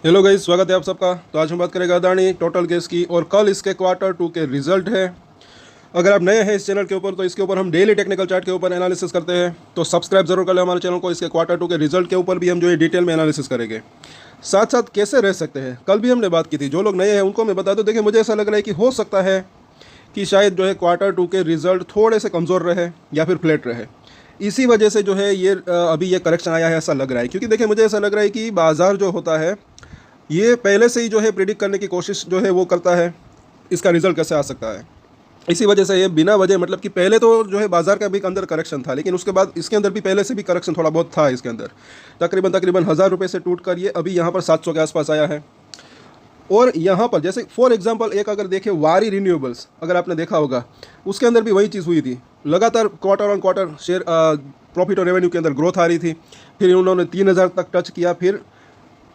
Hello guys, स्वागत है आप सबका। तो आज हम बात करेंगे अदानी टोटल गैस की और कल इसके क्वार्टर टू के रिजल्ट है। अगर आप नए हैं इस चैनल के ऊपर तो इसके ऊपर हम डेली टेक्निकल चार्ट के ऊपर एनालिसिस करते हैं, तो सब्सक्राइब जरूर कर लें हमारे चैनल को। इसके क्वार्टर टू के रिजल्ट के ऊपर भी हम जो है डिटेल में एनालिसिस करेंगे। साथ साथ कैसे रह सकते हैं, कल भी हमने बात की थी। जो लोग नए हैं उनको मैं बता दूं, देखिए मुझे ऐसा लग रहा है कि हो सकता है कि शायद जो है क्वार्टर टू के रिजल्ट थोड़े से कमज़ोर रहे या फिर फ्लैट रहे। इसी वजह से जो है ये अभी ये करेक्शन आया है ऐसा लग रहा है। क्योंकि देखिए मुझे ऐसा लग रहा है कि बाज़ार जो होता है ये पहले से ही जो है प्रिडिक्ट करने की कोशिश जो है वो करता है इसका रिजल्ट कैसे आ सकता है। इसी वजह से ये बिना वजह, मतलब कि पहले तो जो है बाजार का भी अंदर करेक्शन था, लेकिन उसके बाद इसके अंदर भी पहले से भी करेक्शन थोड़ा बहुत था इसके अंदर। तकरीबन तकरीबन 1000 रुपये से टूट कर ये अभी यहाँ पर 700 के आसपास आया है। और यहाँ पर जैसे फॉर एग्जांपल एक अगर देखें वारी रिन्यूएबल्स, अगर आपने देखा होगा उसके अंदर भी वही चीज़ हुई थी। लगातार quarter on quarter share profit और रेवेन्यू के अंदर ग्रोथ आ रही थी। फिर उन्होंने 3000 तक टच किया। फिर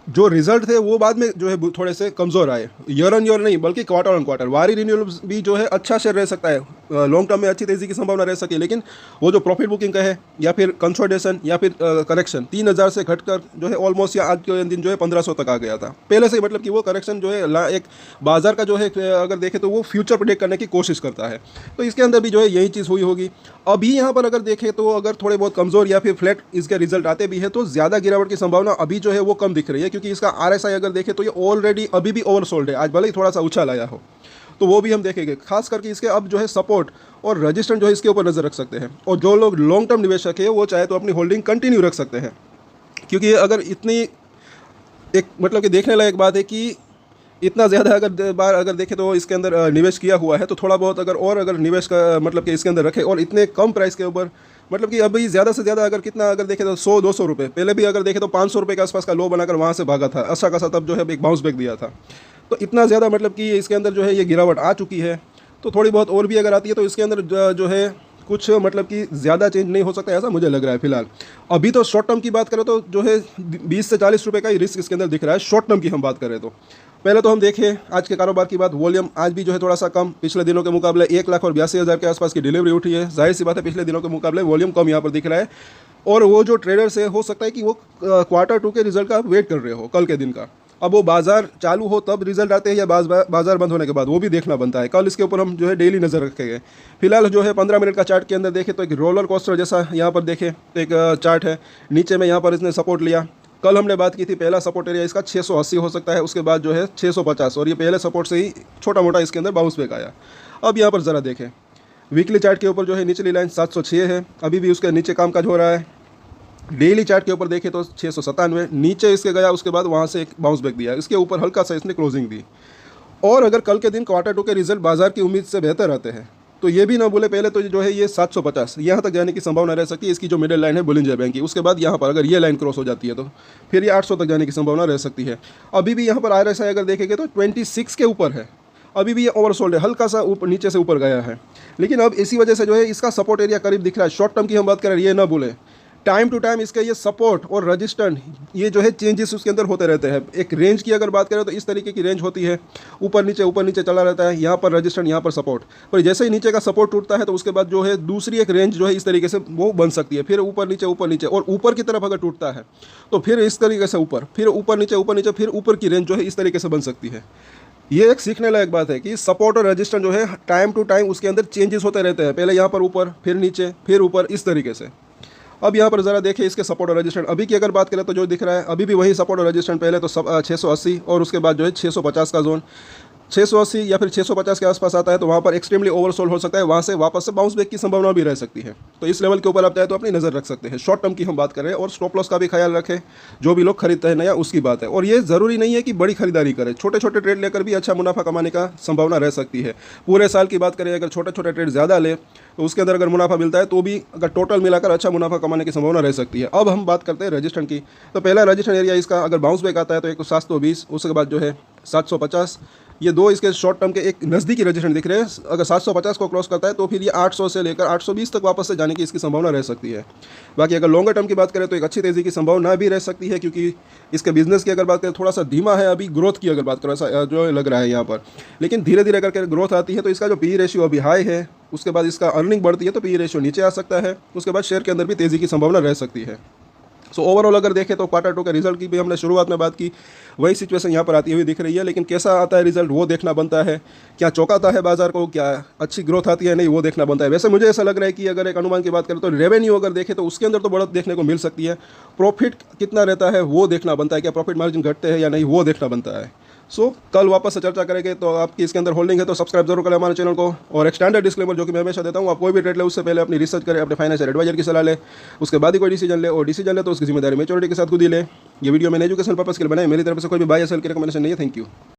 जो रिजल्ट थे वो बाद में जो है थोड़े से कमज़ोर आए, ईयर ऑन ईयर नहीं बल्कि क्वार्टर ऑन क्वार्टर। वारी रिन्यूएबल्स भी जो है अच्छा शेयर रह सकता है, लॉन्ग टर्म में अच्छी तेज़ी की संभावना रह सके, लेकिन वो जो प्रॉफिट बुकिंग का है या फिर कंसोलिडेशन या फिर करेक्शन 3000 से घटकर जो है ऑलमोस्ट या आज के दिन जो है 1500 तक आ गया था पहले से ही। मतलब कि वो करेक्शन जो है एक बाजार का जो है अगर देखें तो वो फ्यूचर प्रेडिक्ट करने की कोशिश करता है। तो इसके अंदर भी जो है यही चीज़ हुई होगी। अभी यहाँ पर अगर देखें तो अगर थोड़े बहुत कमज़ोर या फिर फ्लैट इसके रिजल्ट आते भी है तो ज़्यादा गिरावट की संभावना अभी जो है वो कम दिख रही है, क्योंकि इसका आरएसआई अगर देखें तो ये ऑलरेडी अभी भी ओवरसोल्ड है। आज भले ही थोड़ा सा उछाल आया हो तो वो भी हम देखेंगे। खास करके इसके अब जो है सपोर्ट और रजिस्टेंस जो है इसके ऊपर नज़र रख सकते हैं। और जो लोग लॉन्ग टर्म निवेशक है वो चाहे तो अपनी होल्डिंग कंटिन्यू रख सकते हैं, क्योंकि अगर इतनी एक मतलब कि देखने लायक बात है कि इतना ज़्यादा अगर बार अगर देखें तो इसके अंदर निवेश किया हुआ है, तो थोड़ा बहुत अगर निवेश का मतलब कि इसके अंदर रखे और इतने कम प्राइस के ऊपर, मतलब कि अभी ज़्यादा से ज़्यादा अगर कितना अगर देखें तो 100-200 रुपये, पहले भी अगर देखें तो 500 रुपये के आसपास का लो बनाकर वहाँ से भागा था अच्छा खासा, तब जो है एक बाउंस बैक दिया था। तो इतना ज़्यादा मतलब कि इसके अंदर जो है ये गिरावट आ चुकी है। तो थोड़ी बहुत और भी अगर आती है तो इसके अंदर जो है कुछ मतलब कि ज़्यादा चेंज नहीं हो सकता ऐसा मुझे लग रहा है फिलहाल। अभी तो शॉर्ट टर्म की बात करें तो जो है 20 से 40 रुपये का ही रिस्क इसके अंदर दिख रहा है शॉर्ट टर्म की हम बात करें तो। पहले तो हम देखें आज के कारोबार की बात, वॉल्यूम आज भी जो है थोड़ा सा कम, पिछले दिनों के मुकाबले 1,82,000 के आसपास की डिलीवरी उठी है। जाहिर सी बात है पिछले दिनों के मुकाबले वॉल्यूम कम यहाँ पर दिख रहा है। और वो जो ट्रेडर्स है हो सकता है कि वो क्वार्टर टू के रिजल्ट का वेट कर रहे हो कल के दिन का। अब वो बाजार चालू हो तब रिजल्ट आते हैं या बाजार बंद होने के बाद, वो भी देखना बनता है। कल इसके ऊपर हम जो है डेली नज़र रखेंगे। फिलहाल जो है 15 मिनट का चार्ट के अंदर देखें तो एक रोलर कोस्टर जैसा यहाँ पर देखें तो एक चार्ट है। नीचे में यहाँ पर इसने सपोर्ट लिया। कल हमने बात की थी पहला सपोर्ट एरिया इसका 680 हो सकता है, उसके बाद जो है 650, और ये पहले सपोर्ट से ही छोटा मोटा इसके अंदर बाउंस बैक आया। अब यहाँ पर ज़रा देखें वीकली चार्ट के ऊपर जो है निचली लाइन 706 है, अभी भी उसके नीचे कामकाज हो रहा है। डेली चार्ट के ऊपर देखें तो 697 नीचे इसके गया, उसके बाद वहाँ से एक बाउंस बैक दिया, इसके ऊपर हल्का सा इसने क्लोजिंग दी। और अगर कल के दिन क्वार्टर टू के रिजल्ट बाजार की उम्मीद से बेहतर आते हैं तो ये भी ना बोले पहले तो जो है ये 750 यहाँ तक जाने की संभावना रह सकती है। इसकी जो मिडिल लाइन है बोलिंजर बैंक की, उसके बाद यहाँ पर अगर ये लाइन क्रॉस हो जाती है तो फिर ये 800 तक जाने की संभावना रह सकती है। अभी भी यहाँ पर आरएसआई अगर देखेंगे तो 26 के ऊपर है, अभी भी ये ओवरसोल्ड है, हल्का सा ऊपर नीचे से ऊपर गया है। लेकिन अब इसी वजह से जो है इसका सपोर्ट एरिया करीब दिख रहा है। शॉर्ट टर्म की हम बात करें ये ना बोले, टाइम टू टाइम इसका ये सपोर्ट और रजिस्टेंस ये जो है चेंजेस उसके अंदर होते रहते हैं। एक रेंज की अगर बात करें तो इस तरीके की रेंज होती है, ऊपर नीचे चला रहता है, यहाँ पर रजिस्टेंस यहाँ पर सपोर्ट। पर जैसे ही नीचे का सपोर्ट टूटता है तो उसके बाद जो है दूसरी एक रेंज जो है इस तरीके से वो बन सकती है, फिर ऊपर नीचे और ऊपर की तरफ अगर टूटता है तो फिर इस तरीके से ऊपर, फिर ऊपर नीचे फिर ऊपर की रेंज जो है इस तरीके से बन सकती है। ये एक सीखने लायक बात है कि सपोर्ट और रजिस्टेंस जो है टाइम टू टाइम उसके अंदर चेंजेस होते रहते हैं, पहले यहाँ पर ऊपर फिर नीचे फिर ऊपर इस तरीके से। अब यहाँ पर ज़रा देखिए इसके सपोर्ट और रजिस्टेंस अभी की अगर बात करें तो जो दिख रहा है अभी भी वही सपोर्ट और रजिस्टेंस, पहले तो 680 और उसके बाद जो है 650 का जोन, 680 या फिर 650 के आसपास आता है तो वहाँ पर एक्सट्रीमली ओवरसोल्ड हो सकता है, वहाँ से वापस से बाउंस बैक की संभावना भी रह सकती है। तो इस लेवल के ऊपर आप चाहे तो अपनी नज़र रख सकते हैं। शॉर्ट टर्म की हम बात कर रहे हैं और स्टॉप लॉस का भी ख्याल रखें, जो भी लोग खरीदते हैं नया उसकी बात है। और ये ज़रूरी नहीं है कि बड़ी खरीदारी करें, छोटे छोटे ट्रेड लेकर भी अच्छा मुनाफा कमाने का संभावना रह सकती है। पूरे साल की बात करें अगर छोटे छोटे ट्रेड ज़्यादा ले तो उसके अंदर अगर मुनाफा मिलता है तो भी अगर टोटल मिलाकर अच्छा मुनाफा कमाने की संभावना रह सकती है। अब हम बात करते हैं रजिस्टेंस की। तो पहला रजिस्टेंस एरिया इसका अगर बाउंस बैक आता है तो एक 720, उसके बाद जो है 750, ये दो इसके शॉर्ट टर्म के एक नज़दीकी रजिस्टेंस दिख रहे हैं। अगर 750 को क्रॉस करता है तो फिर ये 800 से लेकर 820 तक वापस से जाने की इसकी संभावना रह सकती है। बाकी अगर लॉन्गर टर्म की बात करें तो एक अच्छी तेज़ी की संभावना भी रह सकती है, क्योंकि इसके बिजनेस की अगर बात करें थोड़ा सा धीमा है अभी, ग्रोथ की अगर बात करें ऐसा जो लग रहा है यहाँ पर, लेकिन धीरे धीरे करके ग्रोथ आती है तो इसका जो पी रेशियो अभी हाई है, उसके बाद इसका अर्निंग बढ़ती है तो पी रेशियो नीचे आ सकता है, उसके बाद शेयर के अंदर भी तेज़ी की संभावना रह सकती है। सो ओवरऑल अगर देखें तो क्वार्टर टू के रिजल्ट की भी हमने शुरुआत में बात की, वही सिचुएशन यहाँ पर आती हुई दिख रही है। लेकिन कैसा आता है रिजल्ट वो देखना बनता है, क्या चौंकाता है बाजार को, क्या अच्छी ग्रोथ आती है नहीं वो देखना बनता है। वैसे मुझे ऐसा लग रहा है कि अगर एक अनुमान की बात करें तो रेवेन्यू अगर देखें तो उसके अंदर तो बढ़त देखने को मिल सकती है, प्रॉफिट कितना रहता है वो देखना बनता है, क्या प्रॉफिट मार्जिन घटते हैं या नहीं वो देखना बनता है। सो कल वापस से चर्चा करेंगे। तो आपकी इसके अंदर होल्डिंग है तो सब्सक्राइब जरूर करें हमारे चैनल को। और एक स्टैंडर्ड डिस्क्लेमर जो कि मैं हमेशा देता हूँ, आप कोई भी ट्रेड ले उससे पहले अपनी रिसर्च करें, अपने फाइनेंशियल एडवाइजर की सलाह ले, उसके बाद ही कोई डिसीजन ले, और डिसीजन ले तो उसकी जिम्मेदारी मेच्योरिटी के साथ खुद ही ले। ये वीडियो मैंने एजुकेशन पर्पस के लिए बनाई, मेरी तरफ से कोई भी बाय या सेल की रिकमेंडेशन नहीं है। Thank you.